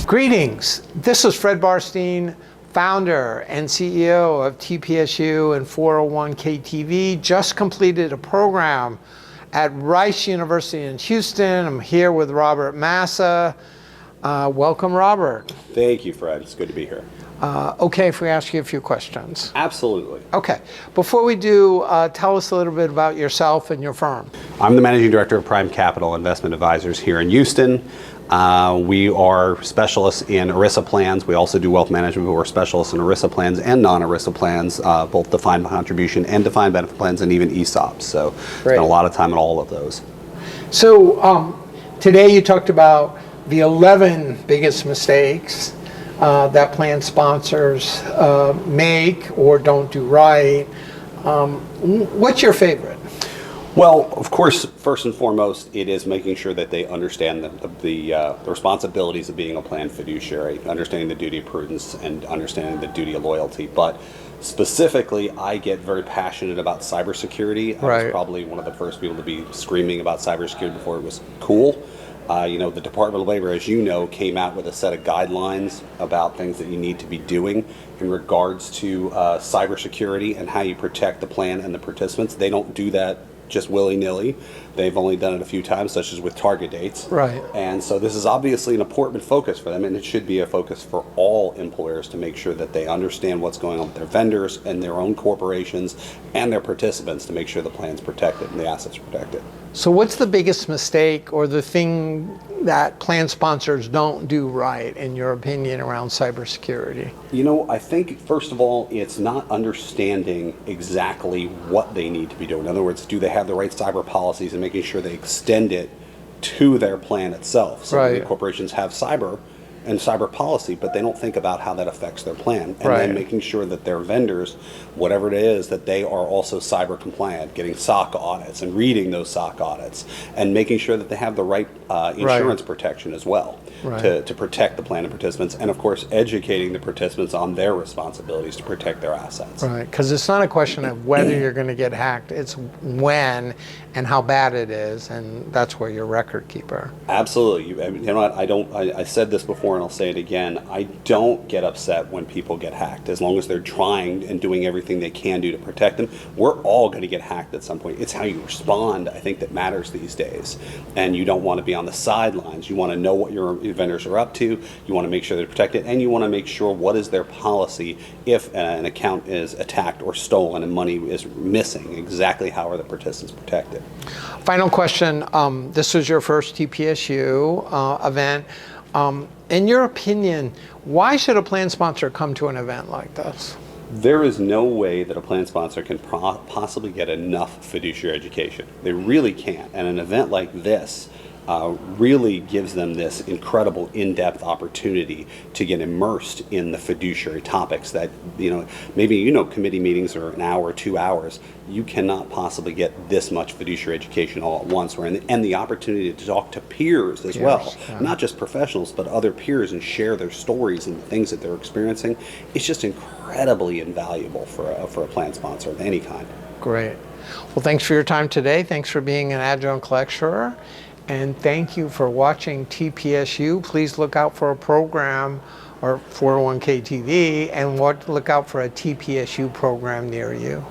Greetings. This is Fred Barstein, founder and CEO of TPSU and 401k TV. Just completed a program at Rice University in Houston. I'm here with Robert Massa. Welcome, Robert. Thank you, Fred. It's good to be here. Okay, if we ask you a few questions. Absolutely. Okay. Before we do, tell us a little bit about yourself and your firm. I'm the Managing Director of Prime Capital Investment Advisors here in Houston. We are specialists in ERISA plans. We also do wealth management, but we're specialists in ERISA plans and non-ERISA plans, both defined contribution and defined benefit plans, and even ESOPs. So spent a lot of time in all of those. So today you talked about the 11 biggest mistakes that plan sponsors make or don't do right. What's your favorite? Well, of course, first and foremost, it is making sure that they understand the responsibilities of being a planned fiduciary, understanding the duty of prudence and understanding the duty of loyalty. But specifically, I get very passionate about cybersecurity. I was probably one of the first people to be screaming about cybersecurity before it was cool. The Department of Labor, as you know, came out with a set of guidelines about things that you need to be doing in regards to cybersecurity and how you protect the plan and the participants. They don't do that just willy-nilly. They've only done it a few times, such as with target dates. Right. And so this is obviously an important focus for them, and it should be a focus for all employers to make sure that they understand what's going on with their vendors and their own corporations and their participants to make sure the plan's protected and the assets are protected. So what's the biggest mistake or the thing that plan sponsors don't do right, in your opinion, around cybersecurity? I think, first of all, it's not understanding exactly what they need to be doing. In other words, do they have the right cyber policies and making sure they extend it to their plan itself? So many corporations have cyber and cyber policy, but they don't think about how that affects their plan. And then making sure that their vendors, whatever it is, that they are also cyber compliant, getting SOC audits and reading those SOC audits, and making sure that they have the right insurance protection as well to protect the plan and participants, and of course educating the participants on their responsibilities to protect their assets. Right, because it's not a question of whether you're going to get hacked, it's when and how bad it is, and that's where you're record keeper. Absolutely. You know what, I said this before and I'll say it again, I don't get upset when people get hacked, as long as they're trying and doing everything they can do to protect them. We're all going to get hacked at some point. It's how you respond, I think, that matters these days. And you don't want to be on the sidelines. You want to know what your vendors are up to, you want to make sure they're protected, and you want to make sure what is their policy if an account is attacked or stolen and money is missing. Exactly how are the participants protected? Final question. This was your first TPSU event. In your opinion, why should a plan sponsor come to an event like this? There is no way that a plan sponsor can possibly get enough fiduciary education. They really can't. And an event like this really gives them this incredible in-depth opportunity to get immersed in the fiduciary topics that, maybe committee meetings are an hour or 2 hours. You cannot possibly get this much fiduciary education all at once, and the opportunity to talk to peers as well, not just professionals, but other peers, and share their stories and the things that they're experiencing. It's just incredibly invaluable for a plan sponsor of any kind. Great. Well, thanks for your time today. Thanks for being an adjunct lecturer. And thank you for watching TPSU. Please look out for a program or 401k TV, and look out for a TPSU program near you.